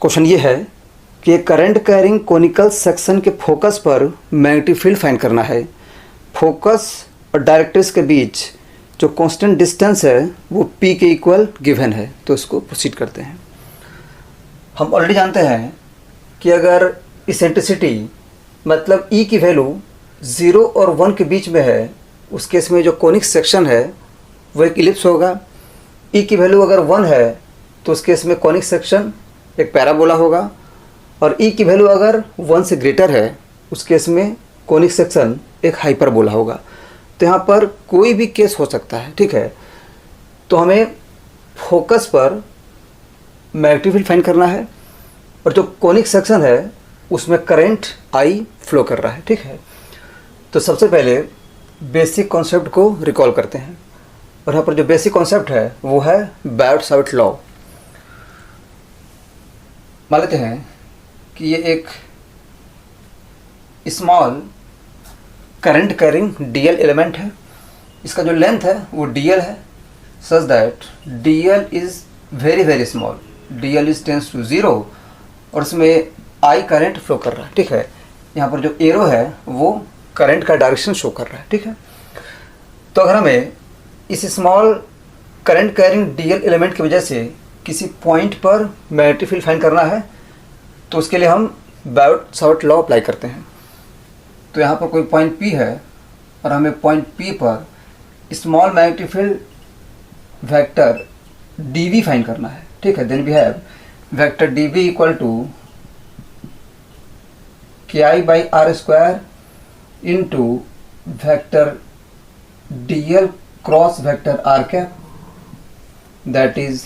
Question ये है कि करंट कैरिंग कोनिकल सेक्शन के फोकस पर मैग्नेटिक फील्ड फाइंड करना है। फोकस और डायरेक्ट्रिक्स के बीच जो कांस्टेंट डिस्टेंस है वो p के इक्वल गिवन है। तो इसको प्रोसीड करते हैं। हम ऑलरेडी जानते हैं कि अगर इसेंट्रिसिटी मतलब E की वैल्यू 0 और 1 के बीच में है, उस केस में जो कोनिक सेक्शन है वो एक इलिप्स होगा। E की वैल्यू अगर 1 है तो उस केस में कोनिक सेक्शन एक पैराबोला होगा, और E की वैल्यू अगर 1 से ग्रेटर है उस केस में कोनिक सेक्शन एक हाइपरबोला होगा। तो यहाँ पर कोई भी केस हो सकता है, ठीक है। तो हमें फोकस पर मैग्नेटिक फील्ड फाइंड करना है और जो कोनिक सेक्शन है उसमें करंट I फ्लो कर रहा है, ठीक है। तो सबसे पहले बेसिक कॉन्सेप्ट को रिकॉल करते हैं, और यहाँ पर जो बेसिक कॉन्सेप्ट है वो है बायोट-सावर्ट लॉ। मान लेते हैं कि ये एक small current carrying D L element है। इसका जो लेंथ है वो डीएल है, such that D L is very very small, D L is tends to 0, और इसमें आई करंट फ्लो कर रहा है, ठीक है। यहाँ पर जो एरो है वो करंट का डायरेक्शन शो कर रहा है, ठीक है। तो अगर हमें इस small current carrying D L element की वजह से किसी पॉइंट पर मैग्नेटिक फील्ड फाइंड करना है तो उसके लिए हम बायोट-सावर्ट लॉ अप्लाई करते हैं। तो यहाँ पर कोई पॉइंट P है और हमें पॉइंट P पर small magnetic field vector dv find करना है, ठीक है। Then we have vector dv equal to ki/r² into vector dl cross vector r that is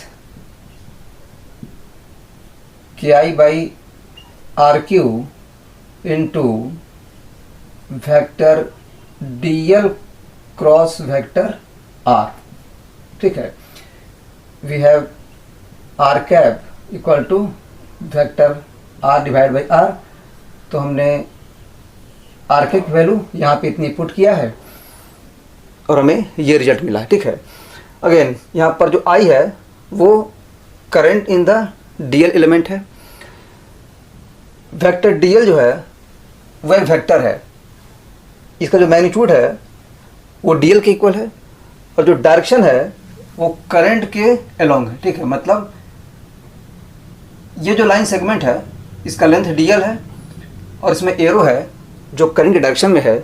ki/rq into vector dl cross vector r, ठीक है। We have r cap equal to vector r divide by r। तो हमने r cap की value यहाँ पे इतनी put किया है और हमें ये रिजल्ट मिला है, ठीक है। अगेन यहाँ पर जो I है वो current in the D L element है। वेक्टर dl जो है वो एक वेक्टर है, इसका जो मैग्नीट्यूड है वो dl के इक्वल है, और जो डायरेक्शन है वो करंट के अलोंग है, ठीक है। मतलब ये जो लाइन सेगमेंट है इसका लेंथ dl है और इसमें एरो है जो करंट के डायरेक्शन में है।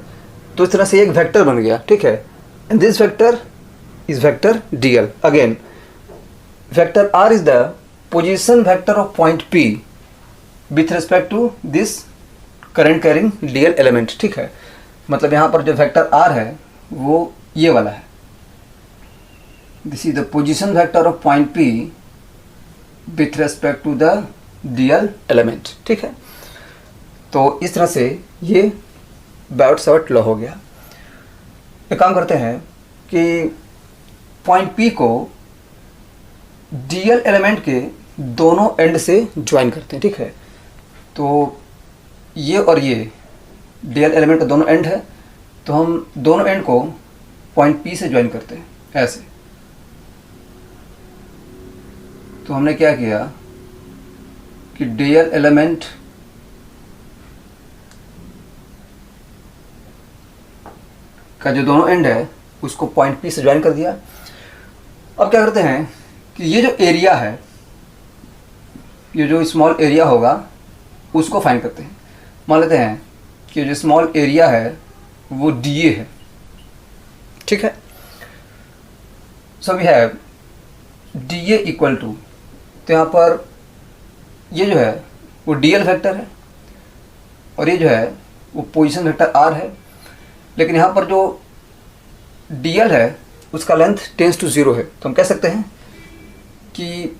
तो इस तरह से एक वेक्टर बन गया, ठीक है। And this vector is vector dl। Again vector r is the position vector of point P with respect to this current carrying D L element, ठीक है। मतलब यहाँ पर जो वेक्टर r है वो ये वाला है, this is the position vector of point P with respect to the D L element, ठीक है। तो इस तरह से ये बायोट-सावर्ट लॉ हो गया। एक काम करते हैं कि पॉइंट P को डीएल एलिमेंट के दोनों एंड से ज्वाइन करते हैं, ठीक है। तो ये और ये डीएल एलिमेंट का दोनों एंड है, तो हम दोनों एंड को पॉइंट P से ज्वाइन करते हैं ऐसे। तो हमने क्या किया कि डीएल एलिमेंट का जो दोनों एंड है उसको पॉइंट P से ज्वाइन कर दिया। अब क्या करते हैं कि ये जो एरिया है, ये जो स्मॉल एरिया होगा उसको फाइंड करते हैं। मान लेते हैं कि जो स्मॉल एरिया है वो dA है, ठीक है। So we have dA equal to, तो यहाँ पर ये जो है वो dl वेक्टर है और ये जो है वो पोजीशन वेक्टर r है। लेकिन यहाँ पर जो dl है उसका लेंथ टेंस टू 0 है, तो हम कह सकते हैं कि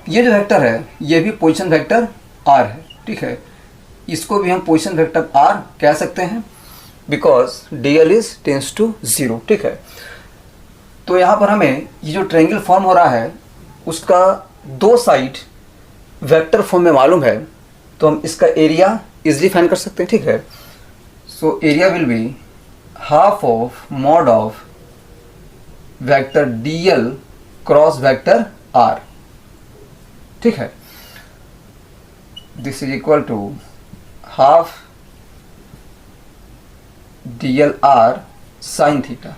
ये जो वेक्टर है ये भी पोजीशन वेक्टर r है, ठीक है। इसको भी हम पोजीशन वेक्टर r कह सकते हैं because dl is tends to 0, ठीक है। तो यहाँ पर हमें ये जो ट्रायंगल फॉर्म हो रहा है उसका दो साइड वेक्टर फॉर्म में मालूम है, तो हम इसका एरिया इजीली फाइंड कर सकते हैं, ठीक है। So area will be half of mod of vector dl cross vector r, ठीक है। This is equal to half DLR sin theta,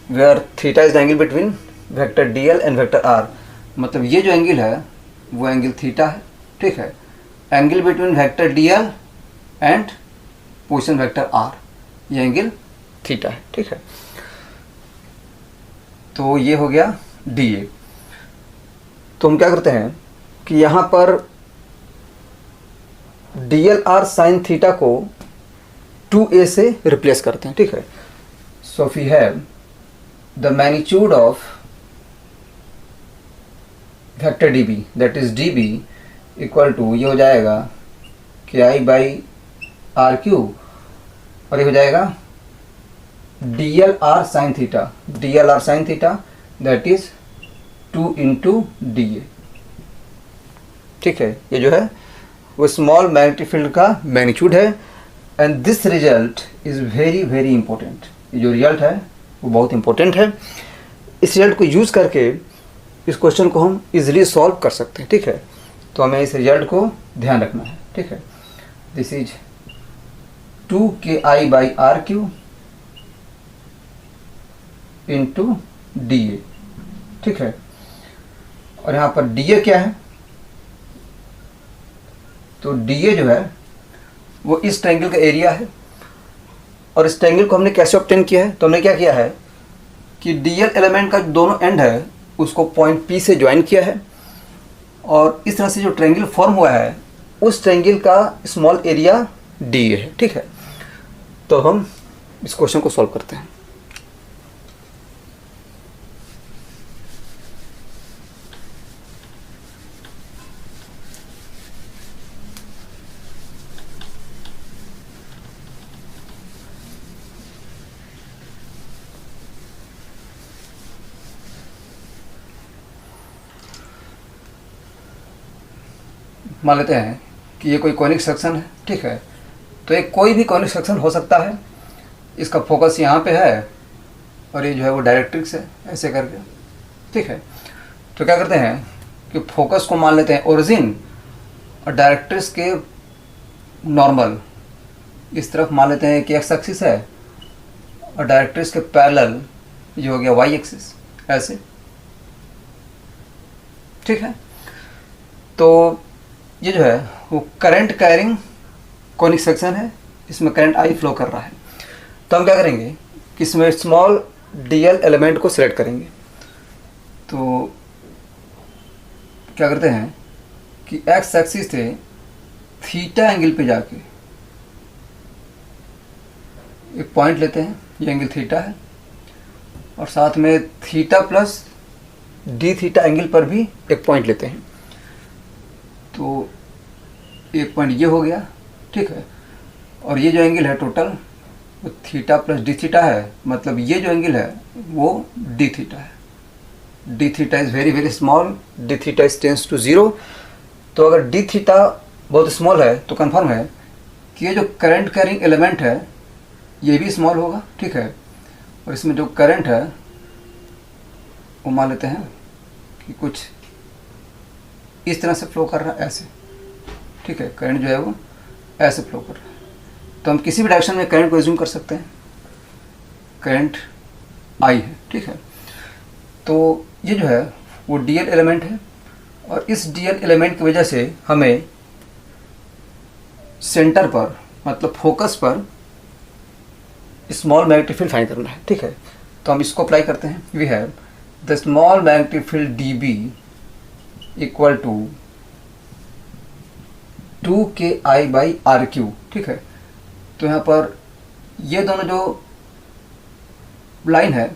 where theta is the angle between vector DL and vector R. मतलब ये जो angle है वो angle theta है, ठीक है। Angle between vector DL and position vector R, ये एंगल थीटा है, ठीक है। तो ये हो गया DA। तो हम क्या करते हैं कि यहाँ पर DLR sin थीटा को 2a से रिप्लेस करते हैं, ठीक है। So we have the magnitude of vector dB, that is dB equal to, ये हो जाएगा KI/R³ और ये हो जाएगा DLR sin theta, DLR sin theta that is 2 × DA, ठीक है। ये जो है वो स्मॉल मैग्नेटिक फील्ड का मैग्नीट्यूड है। And this result is very very important. ये जो रिजल्ट है वो बहुत इंपॉर्टेंट है। इस रिजल्ट को यूज़ करके इस क्वेश्चन को हम इजीली सॉल्व कर सकते हैं, ठीक है। तो हमें इस रिजल्ट को ध्यान रखना है, ठीक है। दिस इज 2KI/R³ × DA, ठीक है। और यहाँ पर DA क्या है, तो DA जो है वो इस ट्रायंगल का एरिया है। और इस ट्रायंगल को हमने कैसे ऑब्टेन किया है, तो हमने क्या किया है कि DL एलिमेंट का दोनों एंड है उसको पॉइंट P से ज्वाइन किया है और इस तरह से जो ट्रायंगल फॉर्म हुआ है उस ट्रायंगल का स्मॉल एरिया DA है, ठीक है। तो हम इस क्वेश्चन को सॉल्व करते हैं। मान लेते हैं कि ये कोई कॉनिक सेक्शन है, ठीक है। तो एक कोई भी कॉनिक सेक्शन हो सकता है। इसका फोकस यहाँ पे है और ये जो है वो डायरेक्ट्रिक्स है, ऐसे करके, ठीक है। तो क्या करते हैं कि फोकस को मान लेते हैं ओरिजिन और डायरेक्ट्रिक्स के नॉर्मल इस तरफ मान लेते हैं कि एक्स एक्सिस है और डायरेक्ट्रिक्स के पैरेलल ये हो गया वाई एक्सिस, ऐसे, ठीक है। तो ये जो है वो करंट कैरिंग कॉनिक सेक्शन है, इसमें करंट आई फ्लो कर रहा है। तो हम क्या करेंगे कि इसमें स्मॉल DL एलिमेंट को सिलेक्ट करेंगे। तो क्या करते हैं कि एक्स एक्सिस से थीटा एंगल पे जाके एक पॉइंट लेते हैं, ये एंगल थीटा है, और साथ में theta plus d theta angle पर भी एक पॉइंट लेते हैं। तो एक पॉइंट ये हो गया, ठीक है। और ये जो एंगल है टोटल वो थीटा प्लस d थीटा है, मतलब ये जो एंगल है वो d थीटा है। d theta is very very small, d theta is tends to 0। तो अगर d थीटा बहुत स्मॉल है तो कंफर्म है कि ये जो करंट कैरिंग एलिमेंट है ये भी स्मॉल होगा, ठीक है। और इसमें जो करंट है वो मान लेते हैं कि कुछ इस तरह से फ्लो कर रहा है, ऐसे, ठीक है। करंट जो है वो ऐसे फ्लो कर रहा है। तो हम किसी भी डायरेक्शन में करंट को एज्यूम कर सकते हैं, करंट आई है, ठीक है। तो ये जो है वो DL एलिमेंट है और इस DL एलिमेंट की वजह से हमें सेंटर पर, मतलब फोकस पर स्मॉल मैग्नेटिक फील्ड फाइंड करना है, ठीक है। तो हम इसको अप्लाई करते हैं। We have the small magnetic field DB equal to 2KI/R³, ठीक है। तो यहाँ पर ये दोनों जो लाइन है,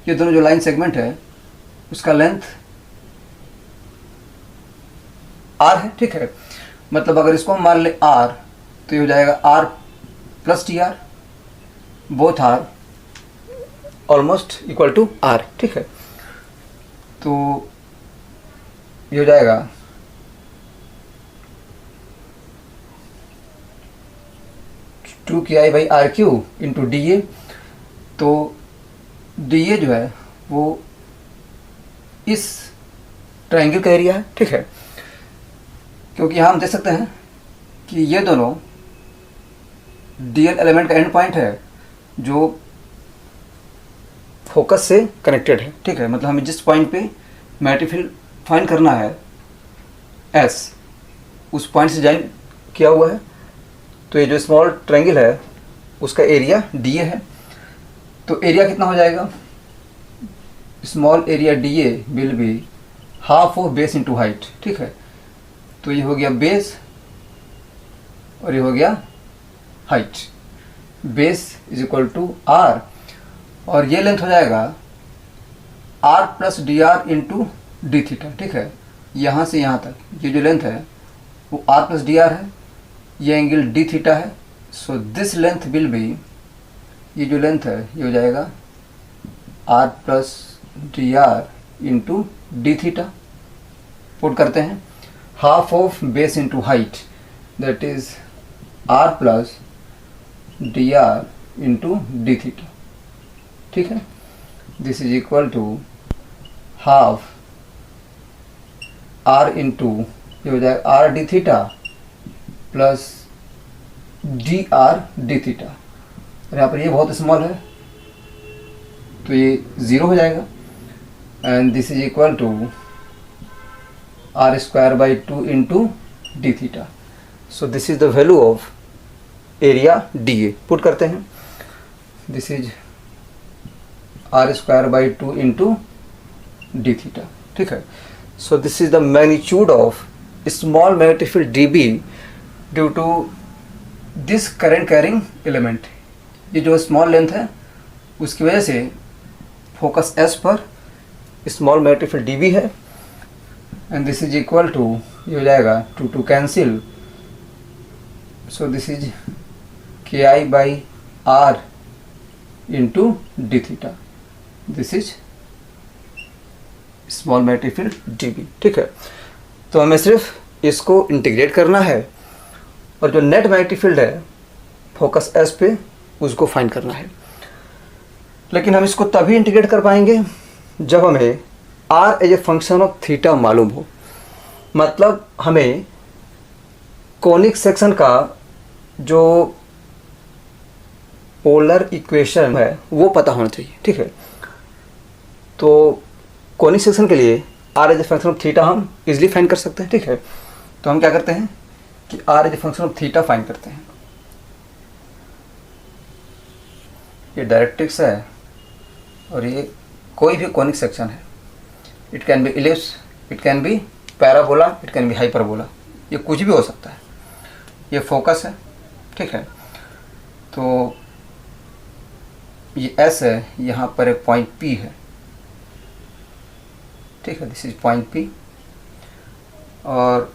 ये दोनों जो लाइन सेगमेंट है उसका लेंथ R है, ठीक है। मतलब अगर इसको हम मान ले R तो ये हो जाएगा R + TR, both are almost equal to R, ठीक है। तो ये हो जाएगा 2KI/R³ इंटू DA। तो DA जो है वो इस ट्रायंगल का एरिया है, ठीक है। क्योंकि यहाँ हम देख सकते हैं कि ये दोनों डीएल एलिमेंट का एंड पॉइंट है जो फोकस से कनेक्टेड है, ठीक है। मतलब हमें जिस पॉइंट पे मैग्नेटिक फील्ड फाइंड करना है एस, उस पॉइंट से ज्वाइन किया हुआ है। तो ये जो स्मॉल ट्रायंगल है उसका एरिया डी ए है। तो एरिया कितना हो जाएगा, small area D A will be half of base into height, ठीक है। तो ये हो गया बेस और ये हो गया height. Base is equal to R और ये लेंथ हो जाएगा R plus D R into D theta, ठीक है। यहाँ से यहाँ तक ये जो लेंथ है वो आर प्लस डी आर है, ये एंगल डी थीटा है। So this length will be, ये जो लेंथ है ये हो जाएगा R plus D R into D theta. Put करते हैं half of base into height, that is R plus D R into D theta, ठीक है। This is equal to half R into ये हो जाएगा R D theta plus D R D theta. और यहाँ पर ये बहुत स्मॉल है तो ये ज़ीरो हो जाएगा। And this is equal to R square by two into D theta. So this is the value of area D A. Put करते हैं, this is R square by two into D theta, ठीक है। So this is the magnitude of small magnetic field D B due to this current carrying element. ये जो small length है उसकी वजह से फोकस एस पर small magnetic field D B है। And this is equal to, ये हो जाएगा two cancel. So this is K I by R into D theta. This is small magnetic field D B, ठीक है। तो हमें सिर्फ इसको इंटीग्रेट करना है और जो नेट मैग्नेटिक फील्ड है फोकस एस पे उसको फाइंड करना है। लेकिन हम इसको तभी इंटीग्रेट कर पाएंगे जब हमें R as a function of theta मालूम हो। मतलब हमें कॉनिक सेक्शन का जो पोलर इक्वेशन है वो पता होना चाहिए, ठीक है। तो कॉनिक सेक्शन के लिए R as a function of theta हम इजीली फाइंड कर सकते हैं, ठीक है। तो हम क्या करते हैं कि R as a function of theta find करते हैं। ये डायरेक्ट्रिक्स है और ये कोई भी कॉनिक सेक्शन है। It can be ellipse, it can be parabola, it can be hyperbola, ये कुछ भी हो सकता है। ये फोकस है, ठीक है। तो ये एस है, यहाँ पर एक पॉइंट पी है, ठीक है। दिस इज पॉइंट पी और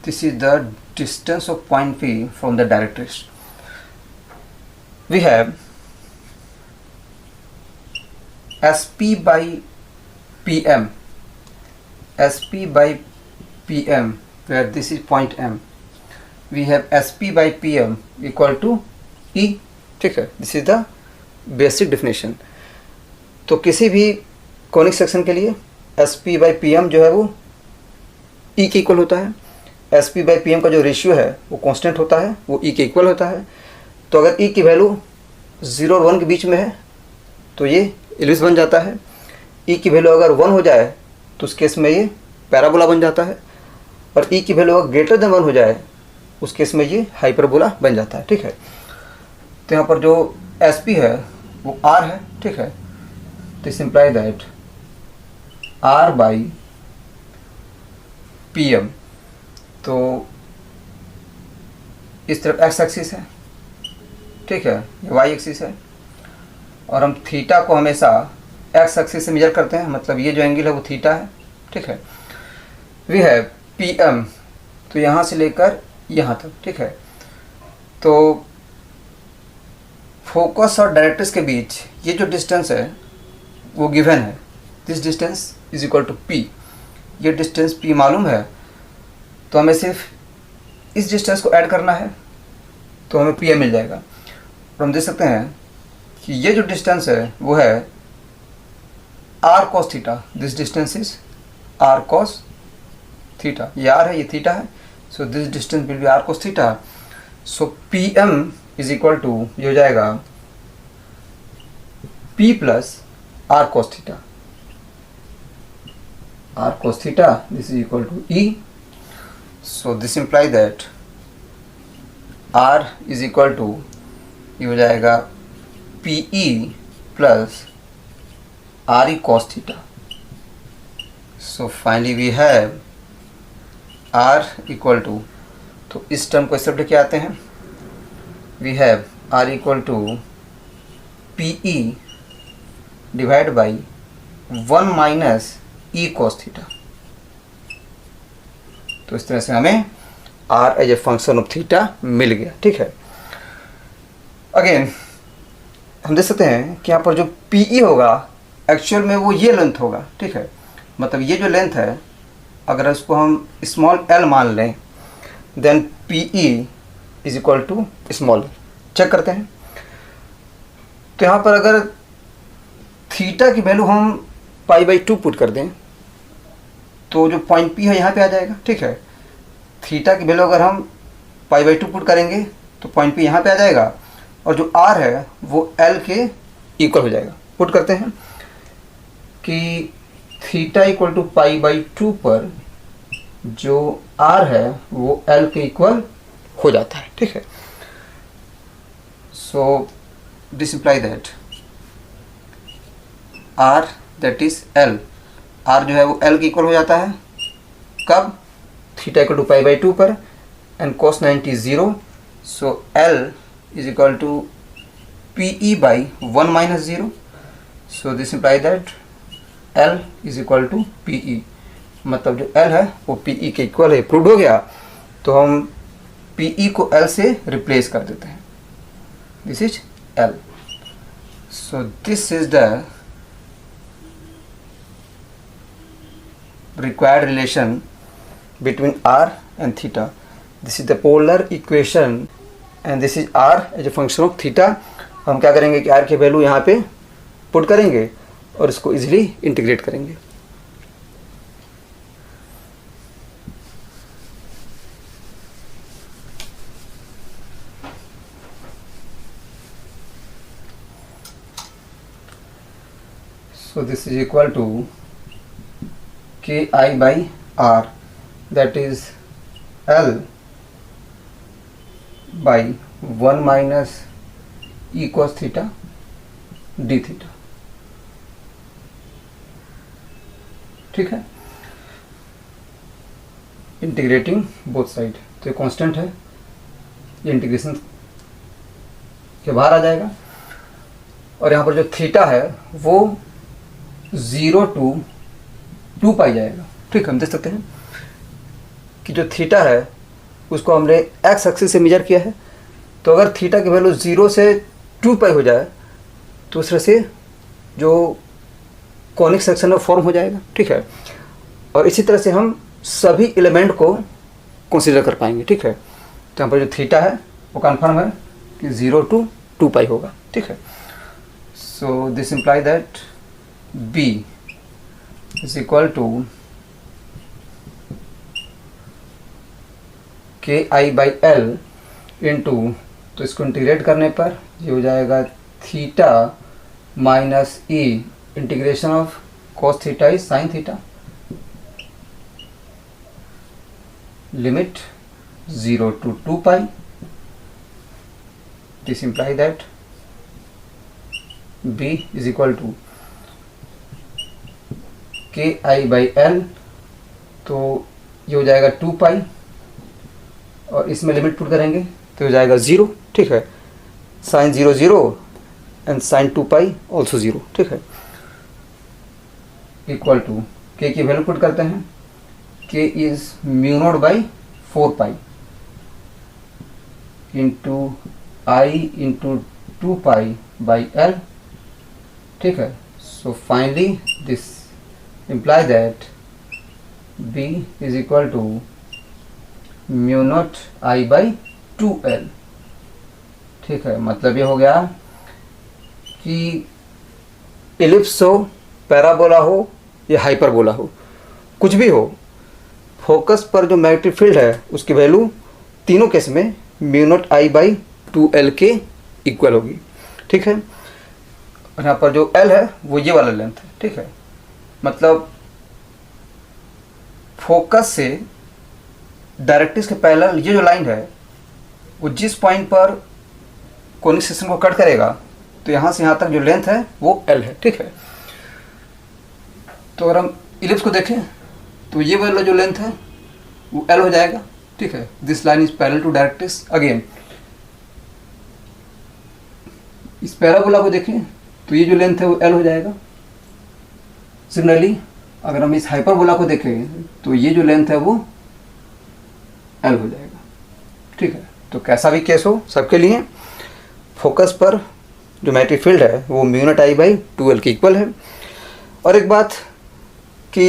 this is the distance of point P from the directrix. We have SP by PM, SP by PM, where this is point M. We have SP by PM equal to E, ठीक है। This is the basic definition. तो किसी भी conic section के लिए SP by PM जो है वो E के इक्वल होता है। SP by PM का जो रेशियो है वो कांस्टेंट होता है, वो E के इक्वल होता है। तो अगर E की वैल्यू 0 और 1 के बीच में है तो ये इलिप्स बन जाता है। E की वैल्यू अगर 1 हो जाए तो उस केस में ये पैराबोला बन जाता है। और E की वैल्यू अगर ग्रेटर देन 1 हो जाए उस केस में ये हाइपरबोला बन जाता है, ठीक है। तो यहाँ पर जो SP है वो R है, ठीक है। This imply that R by PM। तो इस तरफ एक्स एक्सिस है, ठीक है, ये वाई एक्सिस है। और हम थीटा को हमेशा एक्स एक्सिस से मेजर करते हैं, मतलब ये जो एंगल है वो थीटा है, ठीक है। वी है PM, तो यहाँ से लेकर यहाँ तक, ठीक है। तो फोकस और डायरेक्ट्रिक्स के बीच ये जो डिस्टेंस है वो गिवन है। This distance is equal to P। ये डिस्टेंस P मालूम है तो हमें सिर्फ इस डिस्टेंस को ऐड करना है तो हमें PM मिल जाएगा। और हम देख सकते हैं कि ये जो डिस्टेंस है वो है R cos theta. This distance is R cos theta, ये आर है, ये थीटा है, so this distance will be R cos theta. So P M is equal to, ये हो जाएगा P plus R cos theta, R cos theta, this is equal to E. So this imply that R is equal to, ये हो जाएगा P E plus R E cos theta. So finally we have R equal to, तो इस term को इस तरफ लेके आते हैं, we have R equal to P E divide by 1 minus E cos theta. तो इस तरह से हमें R as a function of theta मिल गया, ठीक है। अगेन हम देख सकते हैं कि यहाँ पर जो पी ई होगा एक्चुअल में वो ये लेंथ होगा, ठीक है। मतलब ये जो लेंथ है अगर इसको हम स्मॉल एल मान लें, then P E is equal to small, check करते हैं। तो यहाँ पर अगर थीटा की वैल्यू हम π/2 पुट कर दें तो जो पॉइंट पी है यहाँ पे आ जाएगा, ठीक है। थीटा की वैल्यू अगर हम π/2 पुट करेंगे तो पॉइंट पी यहाँ पे आ जाएगा, और जो आर है वो एल के इक्वल हो जाएगा। पुट करते हैं कि थीटा इक्वल टू π/2 पर जो आर है वो एल के इक्वल हो जाता है, ठीक है। So this imply that R that is L, R जो है वो एल के इक्वल हो जाता है कब, थीटा इक्वल टू π/2 पर, and cos 90 0, so L is equal to P E by 1 minus 0। So this imply that L is equal to P E, मतलब जो एल है वो पी ई के इक्वल है। प्रूव हो गया, तो हम पी ई को एल से रिप्लेस कर देते हैं, this is L. So this is the required relation between r and theta. This is the polar equation and this is r as a function of theta. हम क्या करेंगे कि r की वैल्यू यहाँ पे पुट करेंगे और इसको इजीली इंटीग्रेट करेंगे। So this is equal to ki by r, that is L by 1 minus e cos theta d theta, ठीक है। इंटीग्रेटिंग बोथ साइड, तो ये कांस्टेंट है, ये इंटीग्रेशन के बाहर आ जाएगा, और यहाँ पर जो थीटा है वो 0 to 2 पाई जाएगा, ठीक है। हम देख सकते हैं कि जो थीटा है उसको हमने एक्स एक्सिस से मेजर किया है, तो अगर थीटा की वैल्यू 0 से 2 पाई हो जाए तो उस तरह से जो कॉनिक सेक्शन में फॉर्म हो जाएगा, ठीक है। और इसी तरह से हम सभी एलिमेंट को कंसीडर कर पाएंगे, ठीक है। तो यहाँ पर जो थीटा है वो कन्फर्म है कि 0 to 2 पाई होगा, ठीक है। So this imply that B is equal to ki by l into, तो इसको इंटीग्रेट करने पर ये हो जाएगा theta minus E integration of cos theta is sin theta, limit 0 to 2 pi. This imply that b is equal to K I by L, तो ये हो जाएगा 2 पाई, और इसमें लिमिट पुट करेंगे तो हो जाएगा 0, ठीक है। Sine 0 0 and sine 2 pi also 0, ठीक है। इक्वल टू के की वैल्यू पुट करते हैं, के is mu naught by 4 pi into I into 2 pi by L, ठीक है। So finally this imply that b is equal to mu naught I by 2l, ठीक है। मतलब ये हो गया कि एलिप्स हो, पैराबोला हो या हाइपरबोला हो, कुछ भी हो, फोकस पर जो मैग्नेटिक फील्ड है उसकी वैल्यू तीनों केस में mu not I by 2L के इक्वल होगी, ठीक है। और यहाँ पर जो L है वो ये वाला लेंथ है, ठीक है। मतलब फोकस से डायरेक्ट्रिक्स के पैरेलल ये जो लाइन है वो जिस पॉइंट पर कोनिक सेक्शन को कट करेगा तो यहाँ से यहाँ तक जो लेंथ है वो L है, ठीक है। तो अगर हम इलिप्स को देखें तो ये वाला जो लेंथ है वो L हो जाएगा, ठीक है। This line is parallel to directrix. Again इस पैराबोला को देखें तो ये जो लेंथ है वो L हो जाएगा। सिमिलरली अगर हम इस हाइपरबोला को देखें तो ये जो लेंथ है वो L हो जाएगा, ठीक है। तो कैसा भी केस हो सबके लिए फोकस पर जो मैग्नेटिक फील्ड है वो mu not I by 2L के इक्वल है। और एक बात कि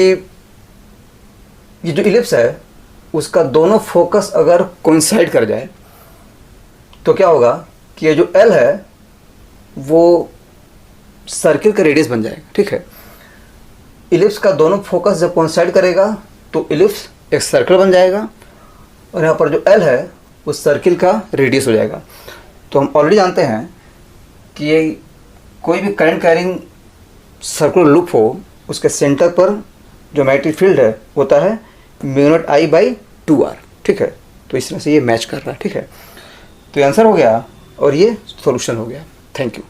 ये जो इलिप्स है उसका दोनों फोकस अगर कोइंसाइड कर जाए तो क्या होगा कि ये जो L है वो सर्किल का रेडियस बन जाएगा, ठीक है। इलिप्स का दोनों फोकस जब कोइंसाइड करेगा तो इलिप्स एक सर्कल बन जाएगा और यहाँ पर जो L है वो सर्किल का रेडियस हो जाएगा। तो हम ऑलरेडी जानते हैं कि ये कोई भी करंट कैरिंग सर्कुलर लूप हो उसके सेंटर पर जो मैग्नेटिक फील्ड है होता है mu not I by 2R, ठीक है। तो इस तरह से ये मैच कर रहा है, ठीक है। तो ये आंसर हो गया और ये सॉल्यूशन हो गया। Thank you.